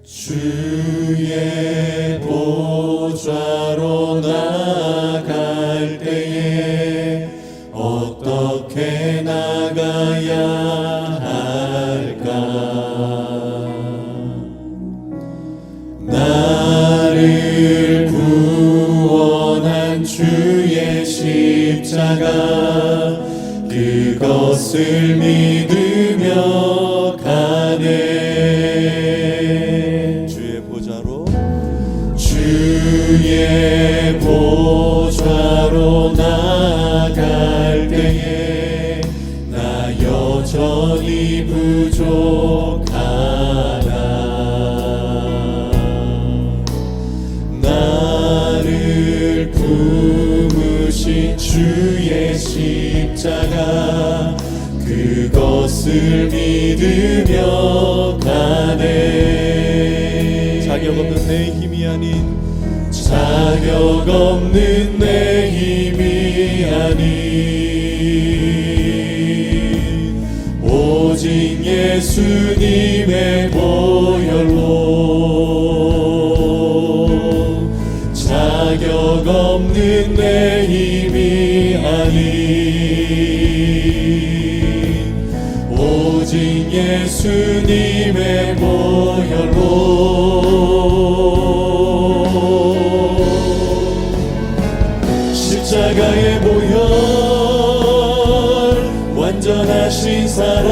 주의 보좌로 나갈 때에 어떻게 나가야 할까? 나를 구원한 주의 십자가 그것을 믿으며 가네. 주의 보좌로 나갈 때에 나 여전히 부족하다. 나를 품으신 주의 십자가 그것을 믿으며 가네. 자격 없는 내 힘이 아닌 자격 없는 내 힘이 아닌 오직 예수님의 보혈로 자격 없는 내 힘이 아닌 오직 예수님의 보혈로 십자가의 보혈 완전하신 사랑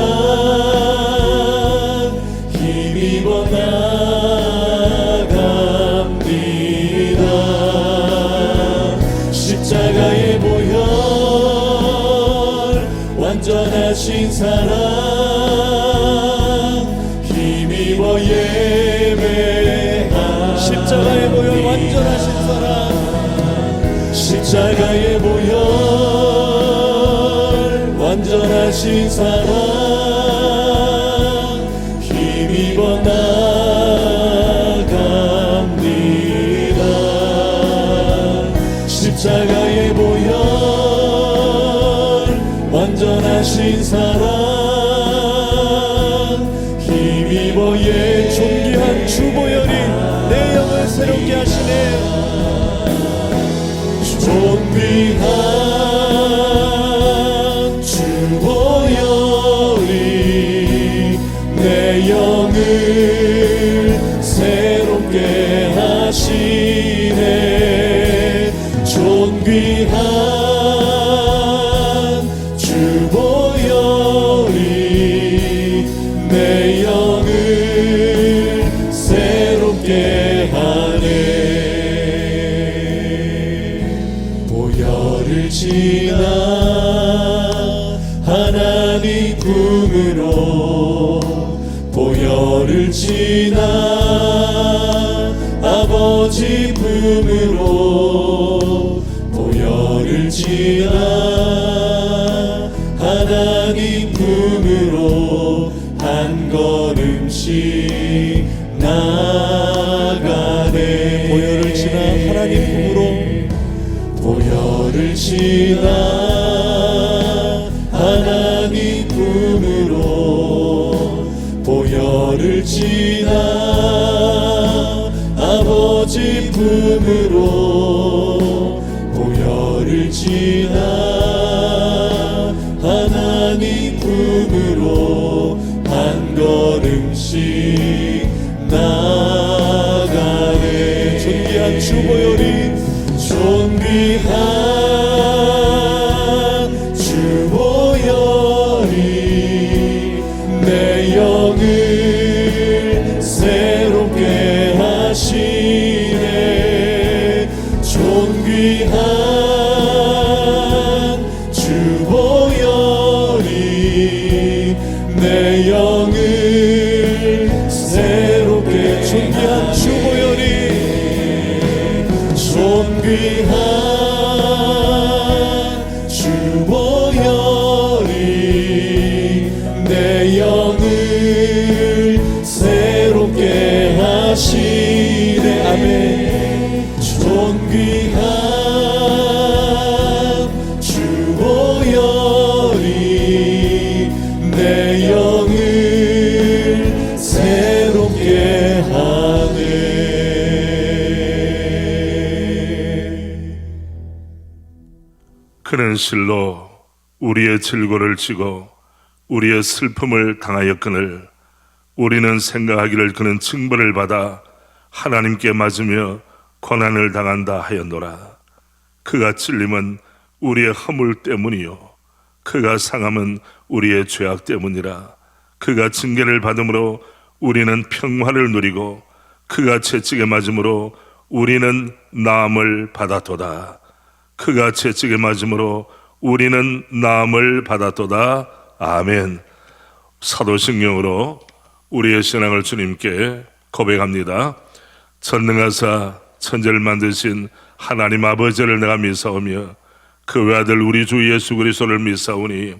힘입어 나갑니다. 십자가의 보혈 완전하신 사랑 힘입어 예배합니다. 십자가의 보혈 완전하신 사랑 십자가의 보혈 완전하신 사랑 힘입어 나갑니다. 십자가의 보혈 완전하신 사랑 힘입어 존귀한 주 보혈이 내 영을 새롭게 하시네. 존귀한 주 보혈이 내 영을 새롭게 하시네. 존귀한 주 보혈이 내 영을 새롭게 하네. 보혈을 지나 하나님 품으로 보혈을 지나 아버지 품으로 보혈을 지나 하나님 품으로 한 걸음씩 나가네. 보혈을 지나 하나님 품으로 보혈을 지나 하나님 품으로 보혈을 지나 아버지 품으로 보혈을 지나 하나님 품으로 한 걸음씩 나가네. 존귀한 주 보혈이 존귀한 주 보혈이 내 영을 새롭게 하시네. 존귀한 주 보혈이 내 영을 새롭게 존귀한 주 보혈이 존귀한 그는 실로 우리의 질고를 지고 우리의 슬픔을 당하였거늘 우리는 생각하기를 그는 징벌을 받아 하나님께 맞으며 고난을 당한다 하였노라. 그가 찔림은 우리의 허물 때문이요 그가 상함은 우리의 죄악 때문이라. 그가 징계를 받음으로 우리는 평화를 누리고 그가 채찍에 맞음으로 우리는 나음을 받았도다. 그가 채찍에 맞음으로 우리는 나음을 받았도다. 아멘. 사도신경으로 우리의 신앙을 주님께 고백합니다. 전능하사 천지를 만드신 하나님 아버지를 내가 믿사오며 그 외아들 우리 주 예수 그리스도를 믿사오니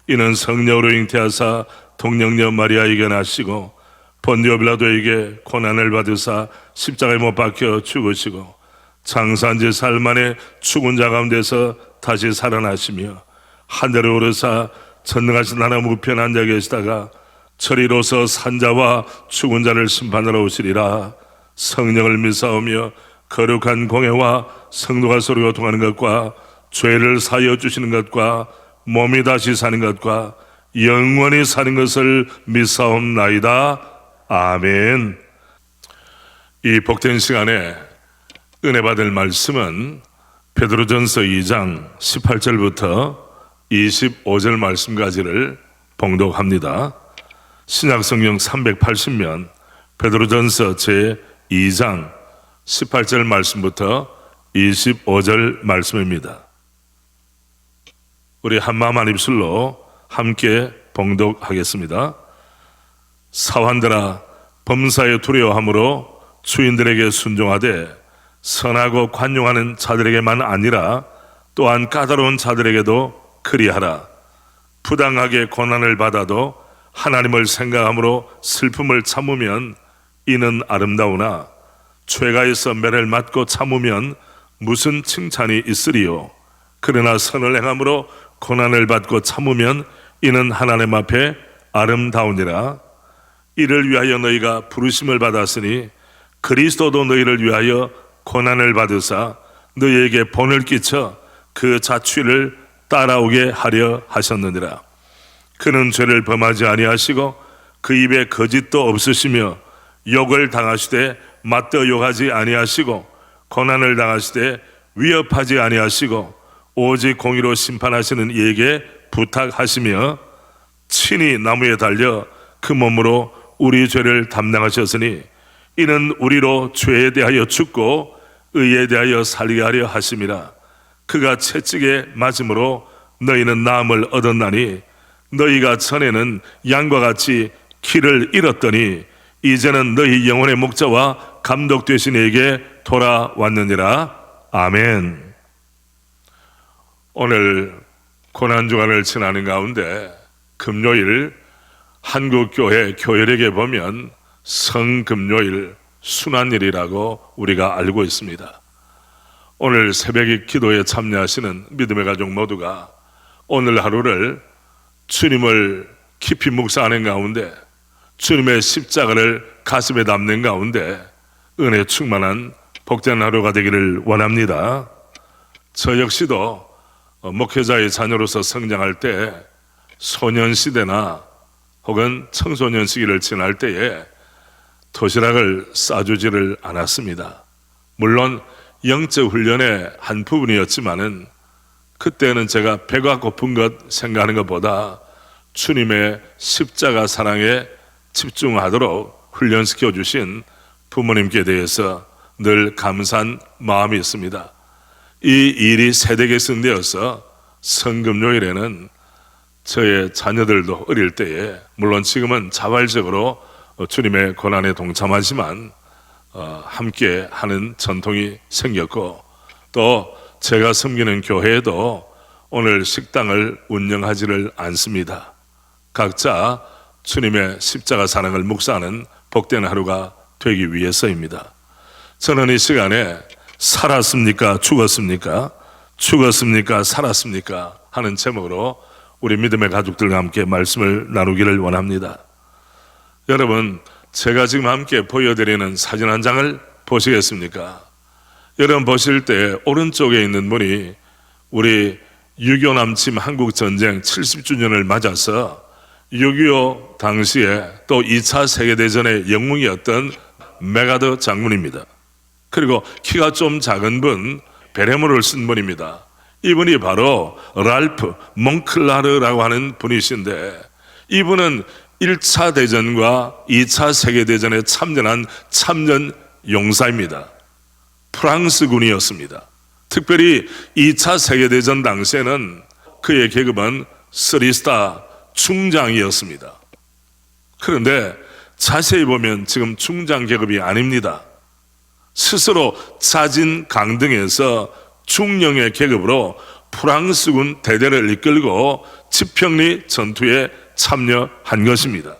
이는 성령으로 잉태하사 동정녀 마리아에게 나시고 본디오 빌라도에게 고난을 받으사 십자가에 못 박혀 죽으시고 장사한 지 사흘 만에 죽은 자 가운데서 다시 살아나시며 하늘에 오르사 전능하신 하나님 우편에 앉아 계시다가 저리로서 산자와 죽은 자를 심판하러 오시리라. 성령을 믿사오며 거룩한 공회와 성도가 서로 교통하는 것과 죄를 사하여 주시는 것과 몸이 다시 사는 것과 영원히 사는 것을 믿사옵나이다. 아멘. 이 복된 시간에 은혜 받을 말씀은 베드로전서 2장 18절부터 25절 말씀까지를 봉독합니다. 신약성경 380면 베드로전서 제2장 18절 말씀부터 25절 말씀입니다. 우리 한마음 한입술로 함께 봉독하겠습니다. 사환들아 범사에 두려워함으로 주인들에게 순종하되 선하고 관용하는 자들에게만 아니라 또한 까다로운 자들에게도 그리하라. 부당하게 고난을 받아도 하나님을 생각함으로 슬픔을 참으면 이는 아름다우나 죄가 있어 매를 맞고 참으면 무슨 칭찬이 있으리요. 그러나 선을 행함으로 고난을 받고 참으면 이는 하나님 앞에 아름다우니라. 이를 위하여 너희가 부르심을 받았으니 그리스도도 너희를 위하여 고난을 받으사 너희에게 본을 끼쳐 그 자취를 따라오게 하려 하셨느니라. 그는 죄를 범하지 아니하시고 그 입에 거짓도 없으시며 욕을 당하시되 맞더 욕하지 아니하시고 고난을 당하시되 위협하지 아니하시고 오직 공의로 심판하시는 이에게 부탁하시며 친히 나무에 달려 그 몸으로 우리 죄를 담당하셨으니 이는 우리로 죄에 대하여 죽고 의에 대하여 살게 하려 하심이라. 그가 채찍에 맞음으로 너희는 나음을 얻었나니 너희가 전에는 양과 같이 길을 잃었더니 이제는 너희 영혼의 목자와 감독 되신 이에게 돌아왔느니라. 아멘. 오늘 고난주간을 지나는 가운데 금요일 한국교회 교회력에 보면 성금요일 순환일이라고 우리가 알고 있습니다. 오늘 새벽 기도에 참여하시는 믿음의 가족 모두가 오늘 하루를 주님을 깊이 묵상하는 가운데 주님의 십자가를 가슴에 담는 가운데 은혜 충만한 복된 하루가 되기를 원합니다. 저 역시도 목회자의 자녀로서 성장할 때 소년시대나 혹은 청소년 시기를 지날 때에 도시락을 싸주지를 않았습니다. 물론 영적 훈련의 한 부분이었지만은 그때는 제가 배가 고픈 것 생각하는 것보다 주님의 십자가 사랑에 집중하도록 훈련시켜 주신 부모님께 대해서 늘 감사한 마음이 있습니다. 이 일이 세대에 승되어서 성금요일에는 저의 자녀들도 어릴 때에 물론 지금은 자발적으로 주님의 고난에 동참하지만 함께 하는 전통이 생겼고 또 제가 섬기는 교회에도 오늘 식당을 운영하지를 않습니다. 각자 주님의 십자가 사랑을 묵상하는 복된 하루가 되기 위해서입니다. 저는 이 시간에 살았습니까? 죽었습니까? 죽었습니까? 살았습니까? 하는 제목으로 우리 믿음의 가족들과 함께 말씀을 나누기를 원합니다. 여러분, 제가 지금 함께 보여드리는 사진 한 장을 보시겠습니까? 여러분 보실 때 오른쪽에 있는 분이 우리 6.25 남침 한국전쟁 70주년을 맞아서 6.25 당시에 또 2차 세계대전의 영웅이었던 메가더 장군입니다. 그리고 키가 좀 작은 분, 베레모를 쓴 분입니다. 이분이 바로 랄프 몽클라르라고 하는 분이신데, 이분은 1차 대전과 2차 세계대전에 참전한 참전 용사입니다. 프랑스군이었습니다. 특별히 2차 세계대전 당시에는 그의 계급은 3스타 중장이었습니다. 그런데 자세히 보면 지금 중장 계급이 아닙니다. 스스로 자진 강등해서 중령의 계급으로 프랑스군 대대를 이끌고 지평리 전투에 참여한 것입니다.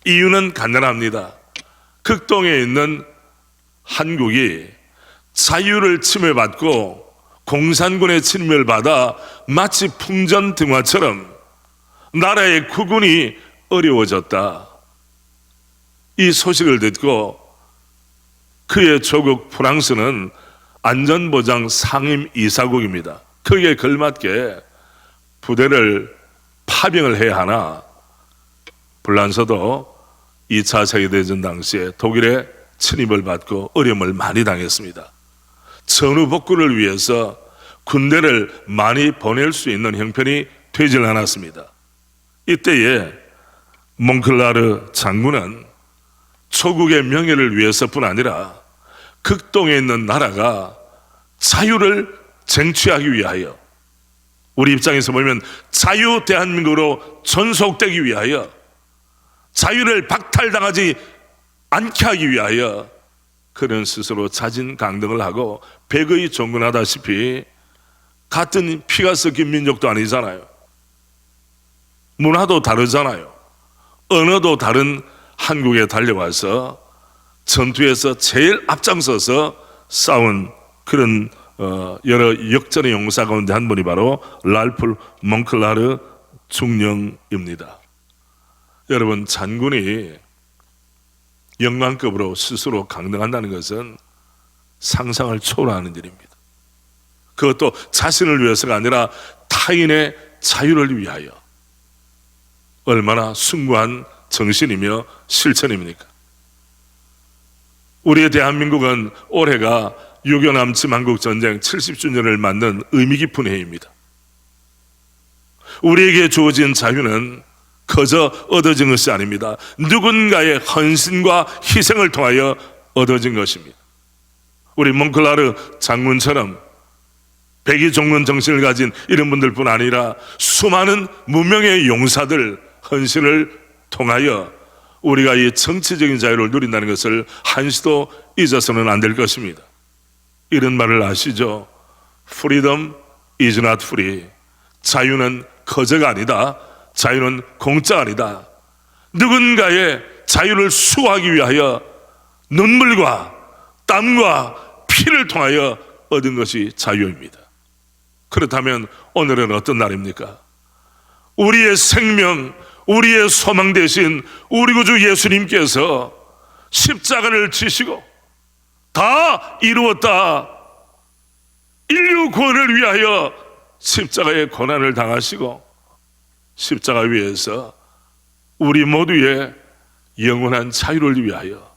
이유는 간단합니다. 극동에 있는 한국이 자유를 침해받고 공산군의 침입을 받아 마치 풍전등화처럼 나라의 구군이 어려워졌다. 이 소식을 듣고 그의 조국 프랑스는 안전보장 상임 이사국입니다. 거기에 걸맞게 부대를 파병을 해야 하나, 불란서도 2차 세계대전 당시에 독일의 침입을 받고 어려움을 많이 당했습니다. 전후 복구를 위해서 군대를 많이 보낼 수 있는 형편이 되질 않았습니다. 이때에 몽클라르 장군은 조국의 명예를 위해서뿐 아니라 극동에 있는 나라가 자유를 쟁취하기 위하여, 우리 입장에서 보면 자유 대한민국으로 존속되기 위하여, 자유를 박탈당하지 않게 하기 위하여 그는 스스로 자진 강등을 하고 백의 종군하다시피 같은 피가 섞인 민족도 아니잖아요. 문화도 다르잖아요. 언어도 다른 한국에 달려와서 전투에서 제일 앞장서서 싸운 그런 여러 역전의 용사 가운데 한 분이 바로 랄프 몽클라르 중령입니다. 여러분, 장군이 영광급으로 스스로 강등한다는 것은 상상을 초월하는 일입니다. 그것도 자신을 위해서가 아니라 타인의 자유를 위하여. 얼마나 숭고한 정신이며 실천입니까? 우리의 대한민국은 올해가 6.25 남침 한국전쟁 70주년을 맞는 의미 깊은 해입니다. 우리에게 주어진 자유는 거저 얻어진 것이 아닙니다. 누군가의 헌신과 희생을 통하여 얻어진 것입니다. 우리 몽클라르 장군처럼 백의종군 정신을 가진 이런 분들뿐 아니라 수많은 무명의 용사들 헌신을 통하여 우리가 이 정치적인 자유를 누린다는 것을 한시도 잊어서는 안 될 것입니다. 이런 말을 아시죠? Freedom is not free. 자유는 거저가 아니다. 자유는 공짜가 아니다. 누군가의 자유를 수호하기 위하여 눈물과 땀과 피를 통하여 얻은 것이 자유입니다. 그렇다면 오늘은 어떤 날입니까? 우리의 생명, 우리의 소망 되신 우리 구주 예수님께서 십자가를 지시고 다 이루었다, 인류 구원을 위하여 십자가의 고난을 당하시고 십자가 위에서 우리 모두의 영원한 자유를 위하여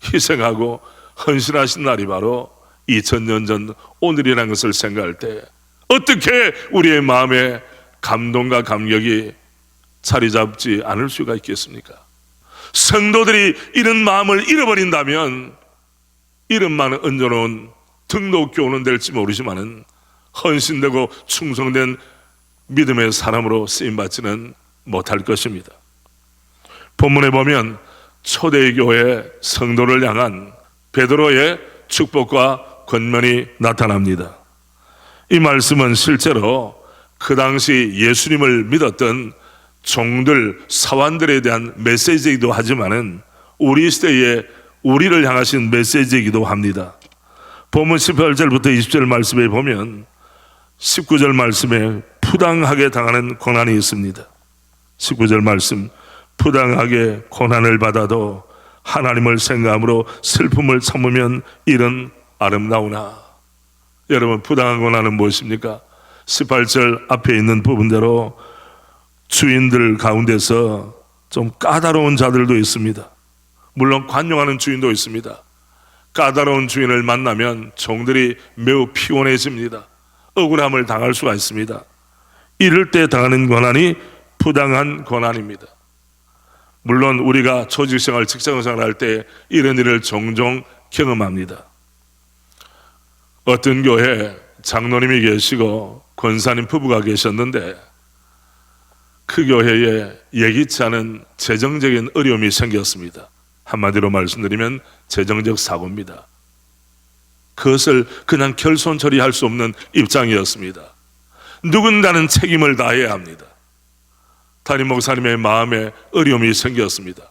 희생하고 헌신하신 날이 바로 2000년 전 오늘이라는 것을 생각할 때 어떻게 우리의 마음에 감동과 감격이 자리 잡지 않을 수가 있겠습니까? 성도들이 이런 마음을 잃어버린다면 이름만 얹어놓은 등록교우는 될지 모르지만은 헌신되고 충성된 믿음의 사람으로 쓰임받지는 못할 것입니다. 본문에 보면 초대교회 성도를 향한 베드로의 축복과 권면이 나타납니다. 이 말씀은 실제로 그 당시 예수님을 믿었던 종들, 사환들에 대한 메시지이기도 하지만은 우리 시대에 우리를 향하신 메시지이기도 합니다. 본문 18절부터 20절 말씀에 보면 19절 말씀에 부당하게 당하는 고난이 있습니다. 19절 말씀, 부당하게 고난을 받아도 하나님을 생각함으로 슬픔을 참으면 이런 아름다우나. 여러분, 부당한 고난은 무엇입니까? 18절 앞에 있는 부분대로 주인들 가운데서 좀 까다로운 자들도 있습니다. 물론 관용하는 주인도 있습니다. 까다로운 주인을 만나면 종들이 매우 피곤해집니다. 억울함을 당할 수가 있습니다. 이럴 때 당하는 고난이 부당한 고난입니다. 물론 우리가 조직생활, 직장생활 할 때 이런 일을 종종 경험합니다. 어떤 교회에 장로님이 계시고 권사님 부부가 계셨는데 그 교회에 예기치 않은 재정적인 어려움이 생겼습니다. 한마디로 말씀드리면 재정적 사고입니다. 그것을 그냥 결손 처리할 수 없는 입장이었습니다. 누군가는 책임을 다해야 합니다. 담임 목사님의 마음에 어려움이 생겼습니다.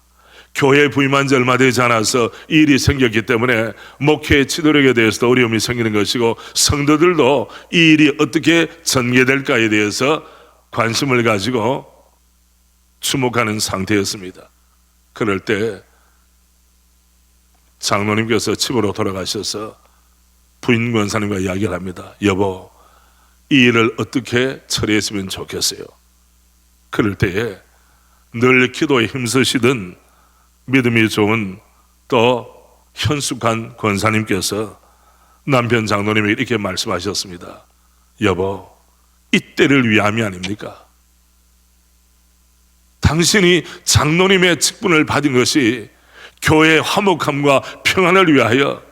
교회 부임한 지 얼마 되지 않아서 이 일이 생겼기 때문에 목회 지도력에 대해서도 어려움이 생기는 것이고 성도들도 이 일이 어떻게 전개될까에 대해서 관심을 가지고 주목하는 상태였습니다. 그럴 때 장로님께서 집으로 돌아가셔서 부인 권사님과 이야기를 합니다. 여보, 이 일을 어떻게 처리했으면 좋겠어요. 그럴 때에 늘 기도에 힘쓰시던 믿음이 좋은 또 현숙한 권사님께서 남편 장로님에게 이렇게 말씀하셨습니다. 여보, 이때를 위함이 아닙니까? 당신이 장로님의 직분을 받은 것이 교회의 화목함과 평안을 위하여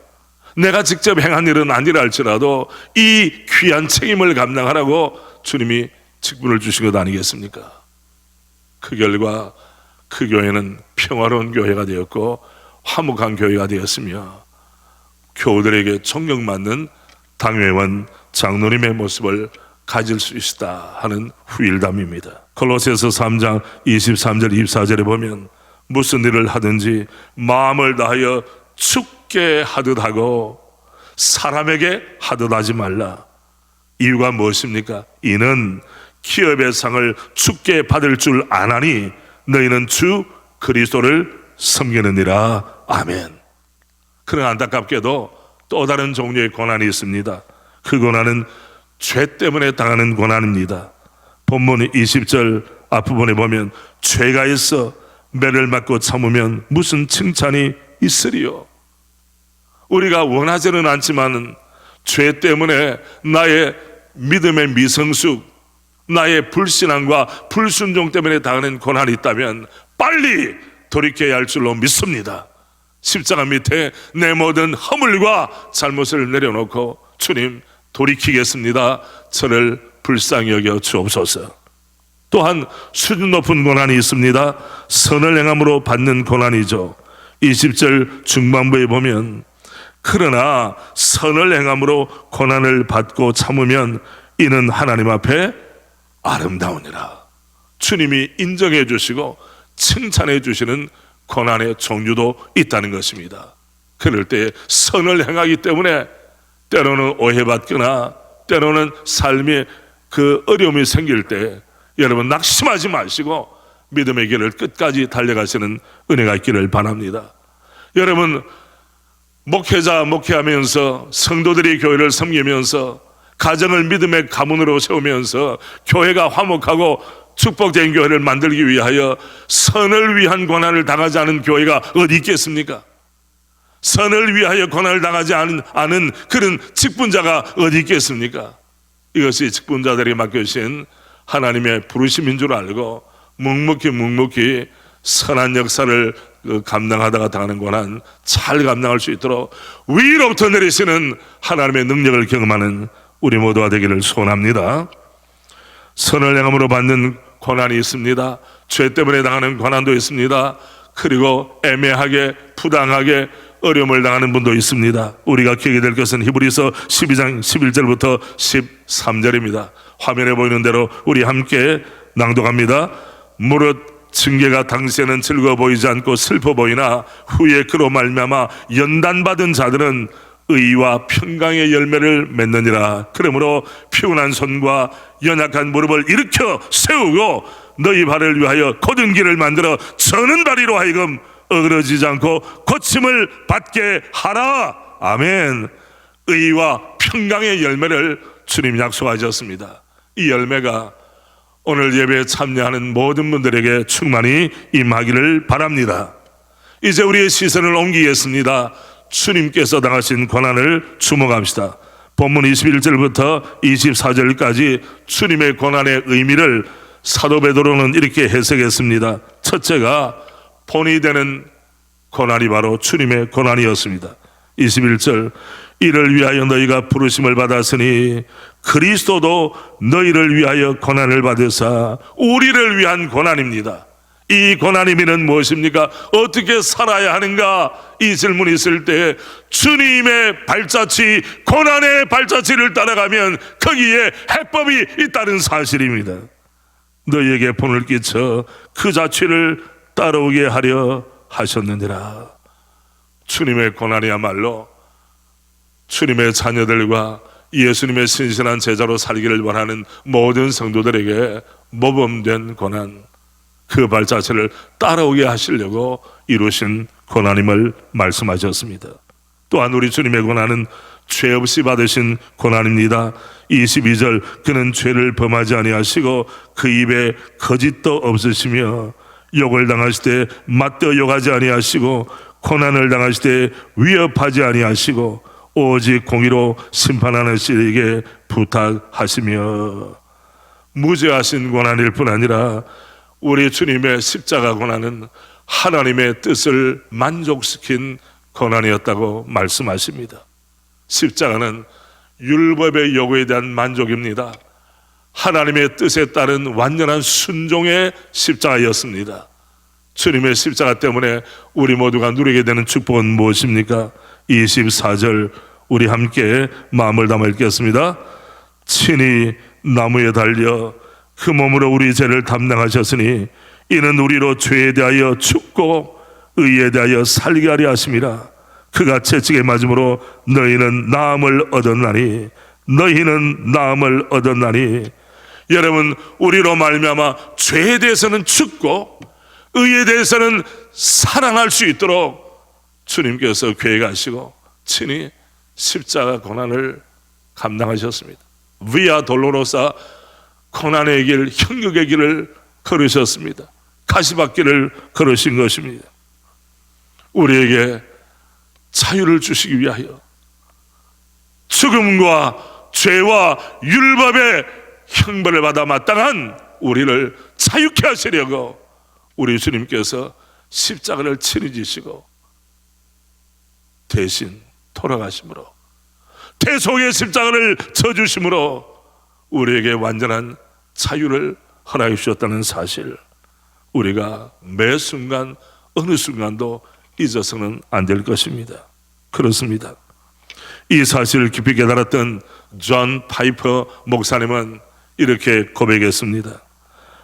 내가 직접 행한 일은 아니라 할지라도 이 귀한 책임을 감당하라고 주님이 직분을 주신 것 아니겠습니까? 그 결과 그 교회는 평화로운 교회가 되었고 화목한 교회가 되었으며 교우들에게 존경받는 당회원 장로님의 모습을 가질 수 있다 하는 후일담입니다. 골로새서 3장 23절 24절에 보면 무슨 일을 하든지 마음을 다하여 죽게 하듯 하고 사람에게 하듯 하지 말라. 이유가 무엇입니까? 이는 기업의 상을 죽게 받을 줄 아나니 너희는 주 그리스도를 섬기느니라. 아멘. 그러나 안타깝게도 또 다른 종류의 고난이 있습니다. 그 고난은 죄 때문에 당하는 고난입니다. 본문 20절 앞부분에 보면 죄가 있어 매를 맞고 참으면 무슨 칭찬이 있으리요. 우리가 원하지는 않지만 죄 때문에 나의 믿음의 미성숙, 나의 불신앙과 불순종 때문에 당하는 고난이 있다면 빨리 돌이켜야 할 줄로 믿습니다. 십자가 밑에 내 모든 허물과 잘못을 내려놓고 주님 돌이키겠습니다. 저를 불쌍히 여겨 주옵소서. 또한 수준 높은 고난이 있습니다. 선을 행함으로 받는 고난이죠. 20절 중반부에 보면 그러나 선을 행함으로 고난을 받고 참으면 이는 하나님 앞에 아름다우니라. 주님이 인정해 주시고 칭찬해 주시는 고난의 종류도 있다는 것입니다. 그럴 때 선을 행하기 때문에 때로는 오해받거나 때로는 삶에 그 어려움이 생길 때 여러분 낙심하지 마시고 믿음의 길을 끝까지 달려가시는 은혜가 있기를 바랍니다. 여러분 목회자 목회하면서 성도들이 교회를 섬기면서 가정을 믿음의 가문으로 세우면서 교회가 화목하고 축복된 교회를 만들기 위하여 선을 위한 고난을 당하지 않은 교회가 어디 있겠습니까? 선을 위하여 고난을 당하지 않은 그런 직분자가 어디 있겠습니까? 이것이 직분자들이 맡겨주신 하나님의 부르심인 줄 알고 묵묵히 선한 역사를 감당하다가 당하는 고난 잘 감당할 수 있도록 위로부터 내리시는 하나님의 능력을 경험하는 우리 모두가 되기를 소원합니다. 선을 행함으로 받는 고난이 있습니다. 죄 때문에 당하는 고난도 있습니다. 그리고 애매하게 부당하게 어려움을 당하는 분도 있습니다. 우리가 기억이 될 것은 히브리서 12장 11절부터 13절입니다. 화면에 보이는 대로 우리 함께 낭독합니다. 무릇 징계가 당시에는 즐거워 보이지 않고 슬퍼 보이나 후에 그로 말미암아 연단받은 자들은 의와 평강의 열매를 맺느니라. 그러므로 피곤한 손과 연약한 무릎을 일으켜 세우고 너희 발을 위하여 곧은 길을 만들어 저는 다리로 하여금 어그러지지 않고 고침을 받게 하라. 아멘. 의와 평강의 열매를 주님 약속하셨습니다. 이 열매가 오늘 예배에 참여하는 모든 분들에게 충만히 임하기를 바랍니다. 이제 우리의 시선을 옮기겠습니다. 주님께서 당하신 고난을 주목합시다. 본문 21절부터 24절까지 주님의 고난의 의미를 사도 베드로는 이렇게 해석했습니다. 첫째가 본이 되는 고난이 바로 주님의 고난이었습니다. 21절, 이를 위하여 너희가 부르심을 받았으니 그리스도도 너희를 위하여 고난을 받으사, 우리를 위한 고난입니다. 이 고난 의미는 무엇입니까? 어떻게 살아야 하는가? 이 질문이 있을 때 주님의 발자취, 고난의 발자취를 따라가면 거기에 해법이 있다는 사실입니다. 너희에게 본을 끼쳐 그 자취를 따라오게 하려 하셨느니라. 주님의 고난이야말로 주님의 자녀들과 예수님의 신실한 제자로 살기를 원하는 모든 성도들에게 모범된 고난, 그 발자취를 따라오게 하시려고 이루신 고난임을 말씀하셨습니다. 또한 우리 주님의 고난은 죄 없이 받으신 고난입니다. 22절, 그는 죄를 범하지 아니하시고 그 입에 거짓도 없으시며 욕을 당하실 때 맞대어 욕하지 아니하시고 고난을 당하실 때 위협하지 아니하시고 오직 공의로 심판하는 씨에게 부탁하시며, 무죄하신 고난일 뿐 아니라 우리 주님의 십자가 고난은 하나님의 뜻을 만족시킨 고난이었다고 말씀하십니다. 십자가는 율법의 요구에 대한 만족입니다. 하나님의 뜻에 따른 완전한 순종의 십자가였습니다. 주님의 십자가 때문에 우리 모두가 누리게 되는 축복은 무엇입니까? 24절, 우리 함께 마음을 담아 읽겠습니다. 친히 나무에 달려 그 몸으로 우리 죄를 담당하셨으니 이는 우리로 죄에 대하여 죽고 의에 대하여 살게 하려 하심이라. 그가 채찍에 맞음으로 너희는 나음을 얻었나니, 너희는 나음을 얻었나니. 여러분, 우리로 말미암아 죄에 대해서는 죽고 의에 대해서는 살아날 수 있도록 주님께서 계획하시고 친히 십자가 고난을 감당하셨습니다. 위아 돌로로사, 고난의 길, 형육의 길을 걸으셨습니다. 가시밭길을 걸으신 것입니다. 우리에게 자유를 주시기 위하여 죽음과 죄와 율법의 형벌을 받아 마땅한 우리를 자유케 하시려고 우리 주님께서 십자가를 친히 지시고 대신 돌아가심으로, 대속의 십자가를 져주심으로 우리에게 완전한 자유를 허락해 주셨다는 사실, 우리가 매 순간 어느 순간도 잊어서는 안 될 것입니다. 그렇습니다. 이 사실을 깊이 깨달았던 존 파이퍼 목사님은 이렇게 고백했습니다.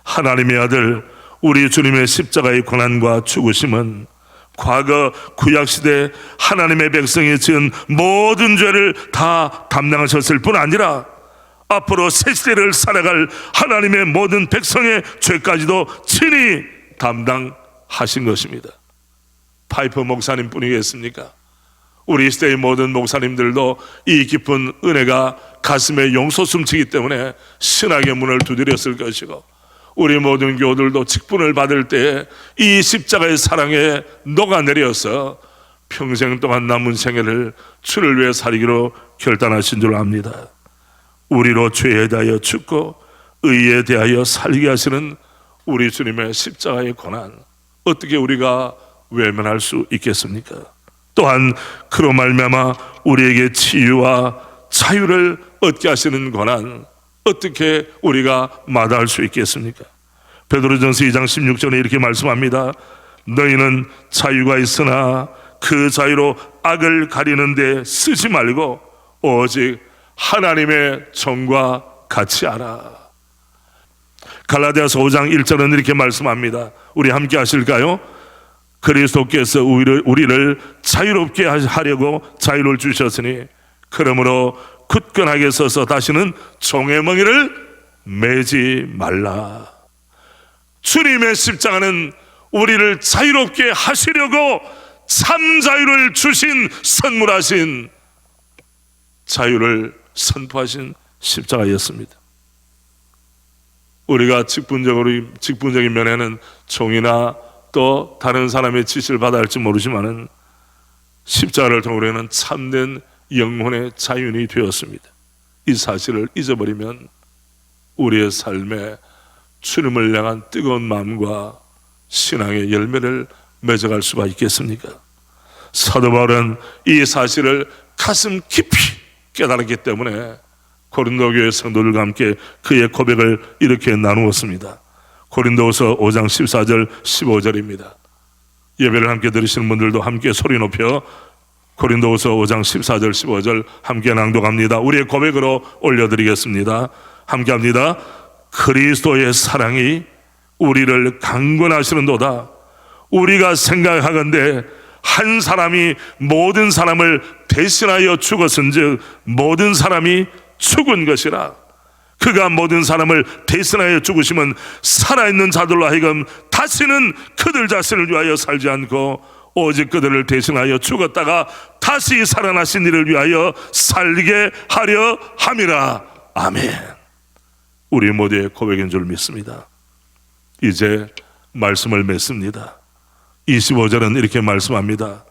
하나님의 아들 우리 주님의 십자가의 고난과 죽으심은 과거 구약시대 하나님의 백성이 지은 모든 죄를 다 담당하셨을 뿐 아니라 앞으로 새 시대를 살아갈 하나님의 모든 백성의 죄까지도 친히 담당하신 것입니다. 파이퍼 목사님 뿐이겠습니까? 우리 시대의 모든 목사님들도 이 깊은 은혜가 가슴에 용솟 숨치기 때문에 신학의 문을 두드렸을 것이고, 우리 모든 교우들도 직분을 받을 때 이 십자가의 사랑에 녹아내려서 평생 동안 남은 생애를 주를 위해 살기로 결단하신 줄 압니다. 우리로 죄에 대하여 죽고 의에 대하여 살게 하시는 우리 주님의 십자가의 고난, 어떻게 우리가 외면할 수 있겠습니까? 또한 그로 말미암아 우리에게 치유와 자유를 얻게 하시는 고난, 어떻게 우리가 마다할 수 있겠습니까? 베드로전서 2장 16절에 이렇게 말씀합니다. 너희는 자유가 있으나 그 자유로 악을 가리는데 쓰지 말고 오직 하나님의 종과 같이 하라. 갈라디아서 5장 1절은 이렇게 말씀합니다. 우리 함께 하실까요? 그리스도께서 우리를 자유롭게 하려고 자유를 주셨으니 그러므로 굳건하게 서서 다시는 종의 멍에를 매지 말라. 주님의 십자가는 우리를 자유롭게 하시려고 참 자유를 주신, 선물하신, 자유를 선포하신 십자가였습니다. 우리가 직분적인 면에는 종이나 또 다른 사람의 지시를 받아야 할지 모르지만은 십자가를 통해 우리는 참된 영혼의 자유인이 되었습니다. 이 사실을 잊어버리면 우리의 삶에 주님을 향한 뜨거운 마음과 신앙의 열매를 맺어갈 수가 있겠습니까? 사도 바울은 이 사실을 가슴 깊이 깨달았기 때문에 고린도 교회 성도들과 함께 그의 고백을 이렇게 나누었습니다. 고린도후서 5장 14절 15절입니다. 예배를 함께 들으시는 분들도 함께 소리 높여 고린도후서 5장 14절 15절 함께 낭독합니다. 우리의 고백으로 올려드리겠습니다. 함께 합니다. 그리스도의 사랑이 우리를 강권하시는도다. 우리가 생각하건대 한 사람이 모든 사람을 대신하여 죽었은즉 모든 사람이 죽은 것이라. 그가 모든 사람을 대신하여 죽으시면 살아있는 자들로 하여금 다시는 그들 자신을 위하여 살지 않고 오직 그들을 대신하여 죽었다가 다시 살아나신 이를 위하여 살게 하려 함이라. 아멘. 우리 모두의 고백인 줄 믿습니다. 이제 말씀을 맺습니다. 25절은 이렇게 말씀합니다.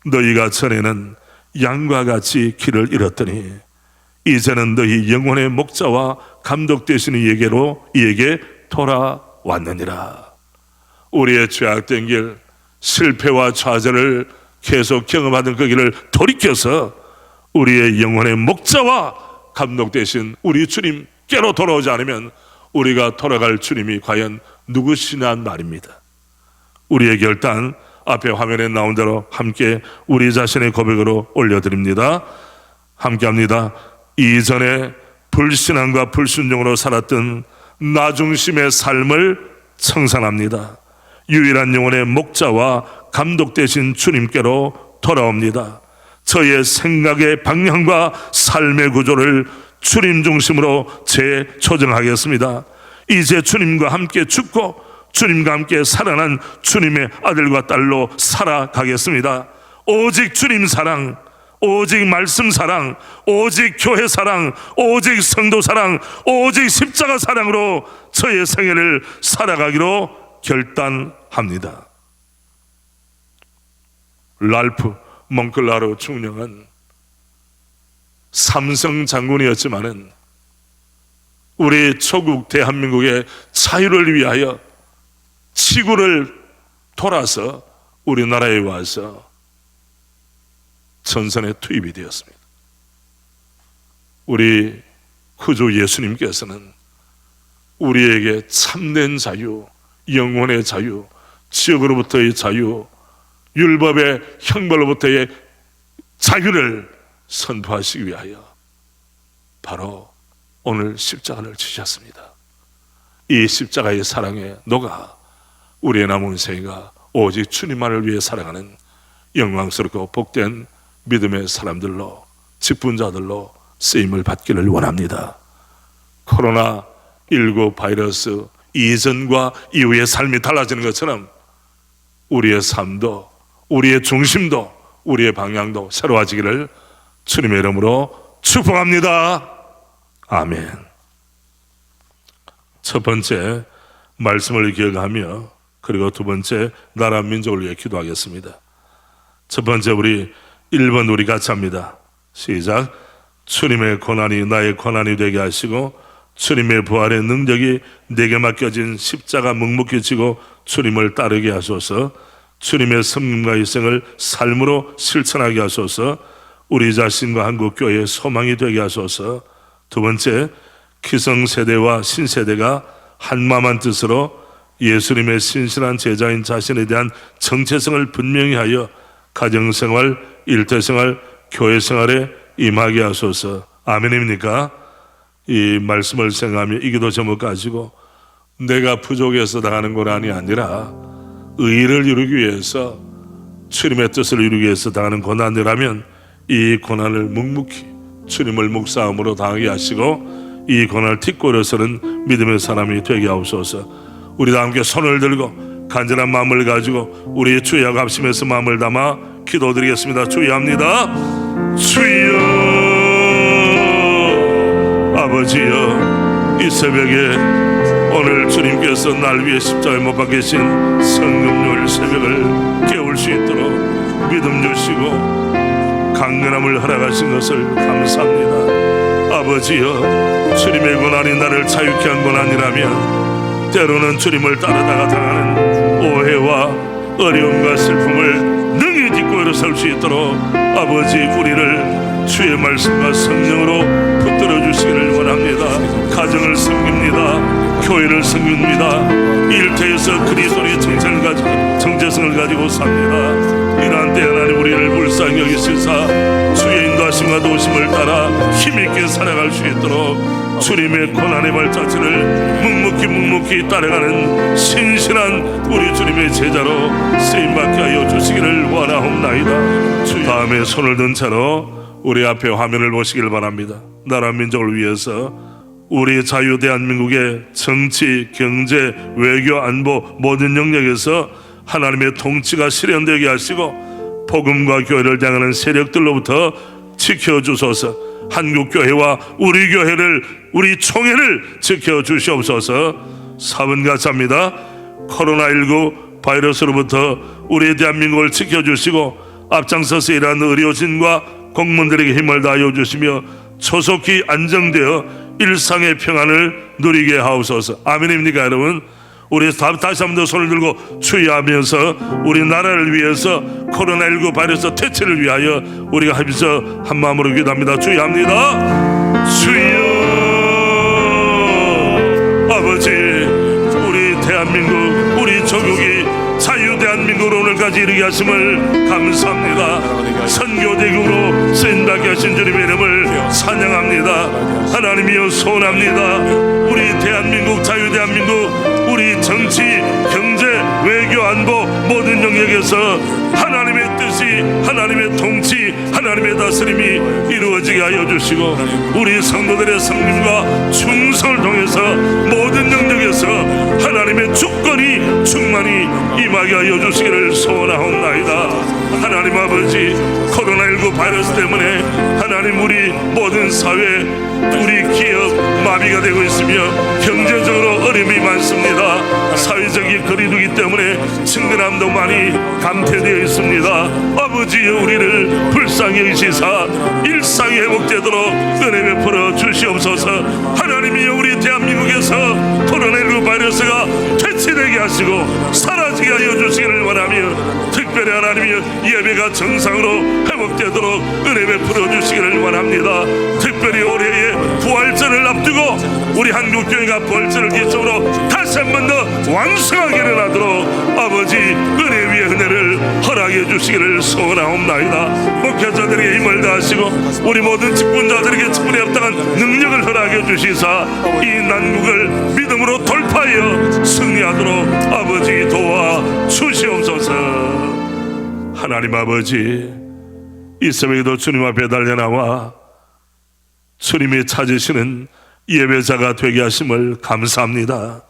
너희가 전에는 양과 같이 길을 잃었더니 이제는 너희 영혼의 목자와 감독 되시는 이에게 돌아왔느니라. 우리의 죄악된 길, 실패와 좌절을 계속 경험하던 그 길을 돌이켜서 우리의 영혼의 목자와 감독 되신 우리 주님께로 돌아오지 않으면 우리가 돌아갈 주님이 과연 누구시냐는 말입니다. 우리의 결단 앞에 화면에 나온 대로 함께 우리 자신의 고백으로 올려드립니다. 함께 합니다. 이전에 불신앙과 불순종으로 살았던 나 중심의 삶을 청산합니다. 유일한 영혼의 목자와 감독 되신 주님께로 돌아옵니다. 저의 생각의 방향과 삶의 구조를 주님 중심으로 재조정하겠습니다. 이제 주님과 함께 죽고 주님과 함께 살아난 주님의 아들과 딸로 살아가겠습니다. 오직 주님 사랑, 오직 말씀 사랑, 오직 교회 사랑, 오직 성도 사랑, 오직 십자가 사랑으로 저의 생애를 살아가기로 결단합니다. 랄프 몽클라르 중령은 삼성 장군이었지만은 우리 초국 대한민국의 자유를 위하여 지구를 돌아서 우리나라에 와서 전선에 투입이 되었습니다. 우리 구주 예수님께서는 우리에게 참된 자유, 영혼의 자유, 지옥으로부터의 자유, 율법의 형벌로부터의 자유를 선포하시기 위하여 바로 오늘 십자가를 지셨습니다. 이 십자가의 사랑에 녹아 우리의 남은 생애가 오직 주님만을 위해 살아가는 영광스럽고 복된 믿음의 사람들로, 직분자들로 쓰임을 받기를 원합니다. 코로나19 바이러스 이전과 이후의 삶이 달라지는 것처럼 우리의 삶도, 우리의 중심도, 우리의 방향도 새로워지기를 주님의 이름으로 축복합니다. 아멘. 첫 번째 말씀을 기억하며, 그리고 두 번째 나라 민족을 위해 기도하겠습니다. 첫 번째 우리 1번 우리 같이 합니다. 시작. 주님의 고난이 나의 고난이 되게 하시고 주님의 부활의 능력이 내게 맡겨진 십자가 묵묵히 지고 주님을 따르게 하소서. 주님의 섬김과 희생을 삶으로 실천하게 하소서. 우리 자신과 한국교회의 소망이 되게 하소서. 두 번째, 기성세대와 신세대가 한마음한 뜻으로 예수님의 신실한 제자인 자신에 대한 정체성을 분명히 하여 가정생활, 일터생활, 교회생활에 임하게 하소서. 아멘입니까? 이 말씀을 생각하며 이 기도 제목 가지고 내가 부족해서 당하는 고난이 아니라 의를 이루기 위해서, 주님의 뜻을 이루기 위해서 당하는 고난이라면 이 고난을 묵묵히 주님을 묵사함으로 당하게 하시고 이 고난을 딛고려서는 믿음의 사람이 되게 하옵소서. 우리 다 함께 손을 들고 간절한 마음을 가지고 우리 주여 합심해서 마음을 담아 기도드리겠습니다. 주여합니다. 주여, 아버지여, 이 새벽에 오늘 주님께서 날 위해 십자가에 못 박히신 성금요일 새벽을 깨울 수 있도록 믿음 주시고 강건함을 허락하신 것을 감사합니다. 아버지여, 주님의 고난이 나를 자유케 한 고난이라면 때로는 주님을 따르다가 당하는 오해와 어려움과 슬픔을 능히 딛고 일어설 수 있도록 아버지, 우리를 주의 말씀과 성령으로 붙들어 주시기를 원합니다. 가정을 섬깁니다. 교회를 섬깁니다. 일터에서 그리스도의 정체성을 가지고 삽니다. 이러한 때 하나님 우리를 불쌍히 여기시사 주의 인도하심과 도우심을 따라 힘있게 살아갈 수 있도록 주님의 고난의 발자취를 묵묵히 따라가는 신실한 우리 주님의 제자로 쓰임받게 하여 주시기를 원하옵나이다. 주 다음에 손을 든 채로 우리 앞에 화면을 보시길 바랍니다. 나라 민족을 위해서 우리 자유 대한민국의 정치, 경제, 외교, 안보 모든 영역에서 하나님의 통치가 실현되게 하시고 복음과 교회를 향하는 세력들로부터 지켜주소서. 한국교회와 우리 교회를, 우리 총회를 지켜주시옵소서. 사번같이 합니다. 코로나19 바이러스로부터 우리 대한민국을 지켜주시고 앞장서서 일하는 의료진과 공무원들에게 힘을 다하여 주시며 조속히 안정되어 일상의 평안을 누리게 하옵소서. 아멘입니까 여러분? 우리 다시 한 번 더 손을 들고 추이하면서 우리 나라를 위해서 코로나19 바이러스 퇴치를 위하여 우리가 하면서 한 마음으로 기도합니다. 추이합니다. 주여, 아버지, 우리 대한민국, 우리 조국이 자유 대한민국으로 오늘까지 이르게 하심을 감사합니다. 선교대국으로 쓰임받게 하신 주님의 이름을 찬양합니다. 하나님이여, 소원합니다. 우리 대한민국, 자유 대한민국, 우리 정치, 경제, 외교, 안보 모든 영역에서 하나님의 뜻이, 하나님의 통치, 하나님의 다스림이 이루어지게 하여 주시고 우리 성도들의 섬김과 충성을 통해서 모든 영역에서 하나님의 주권이 충만히 임하게 하여 주시기를 소원하옵나이다. 하나님 아버지, 코로나19 바이러스 때문에 하나님 우리 모든 사회, 우리 기업 마비가 되고 있으며 경제적으로 어려움이 많습니다. 사회적인 거리두기 때문에 친근함도 많이 감퇴되어 있습니다. 아버지여, 우리를 불쌍히 여기시사 일상이 회복되도록 은혜 베풀어 주시옵소서. 하나님이여, 우리 대한민국에서 코로나19 바이러스가 퇴치되게 하시고 사라지게 하여 주시기를 원하며 특별히 하나님이여, 예배가 정상으로 회복되도록 은혜 베풀어 주시기를 원합니다. 특별히 올해의 부활절을 앞두고 우리 한국교회가 부활절을 기점으로 다시 한 번 더 왕성하게 일어나도록 아버지 은혜 위에 은혜를 허락해 주시기를 소원하옵나이다. 목회자들에게 힘을 다하시고 우리 모든 직분자들에게 직분에 합당한 능력을 허락해 주시사 이 난국을 믿음으로 돌파하여 승리하도록 아버지 도와 주시옵소서. 하나님 아버지, 이 새벽에도 주님 앞에 달려나와 주님이 찾으시는 예배자가 되게 하심을 감사합니다.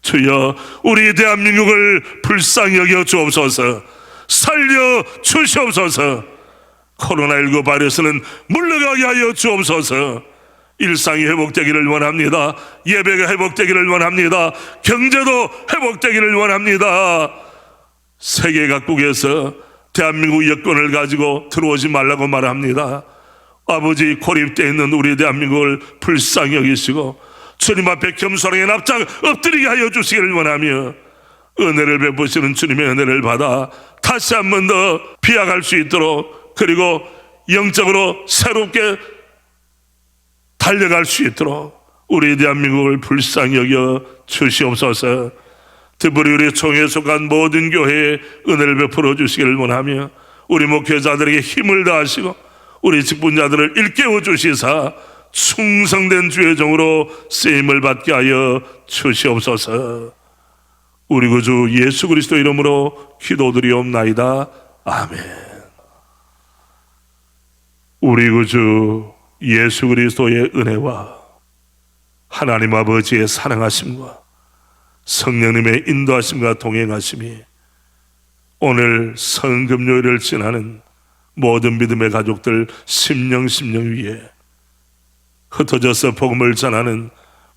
주여, 우리 대한민국을 불쌍히 여겨 주옵소서. 살려 주시옵소서. 코로나19 바이러스는 물러가게 하여 주옵소서. 일상이 회복되기를 원합니다. 예배가 회복되기를 원합니다. 경제도 회복되기를 원합니다. 세계 각국에서 대한민국 여권을 가지고 들어오지 말라고 말합니다. 아버지, 고립되어 있는 우리 대한민국을 불쌍히 여기시고 주님 앞에 겸손하게 납작 엎드리게 하여 주시기를 원하며 은혜를 베푸시는 주님의 은혜를 받아 다시 한 번 더 비약할 수 있도록, 그리고 영적으로 새롭게 달려갈 수 있도록 우리 대한민국을 불쌍히 여겨 주시옵소서. 특별히 우리 총회에 속한 모든 교회에 은혜를 베풀어 주시기를 원하며 우리 목회자들에게 힘을 다하시고 우리 직분자들을 일깨워 주시사 충성된 주의 종으로 쓰임을 받게 하여 주시옵소서. 우리 구주 예수 그리스도 이름으로 기도드리옵나이다. 아멘. 우리 구주 예수 그리스도의 은혜와 하나님 아버지의 사랑하심과 성령님의 인도하심과 동행하심이 오늘 성금요일을 지나는 모든 믿음의 가족들 심령 위에 흩어져서 복음을 전하는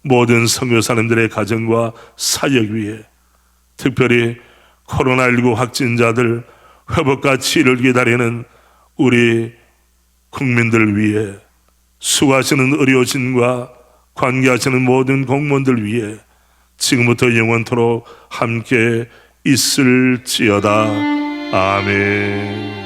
모든 선교사님들의 가정과 사역 위에, 특별히 코로나19 확진자들 회복과 치료를 기다리는 우리 국민들 위해, 수고하시는 의료진과 관계하시는 모든 공무원들 위해 지금부터 영원토록 함께 있을지어다. 아멘.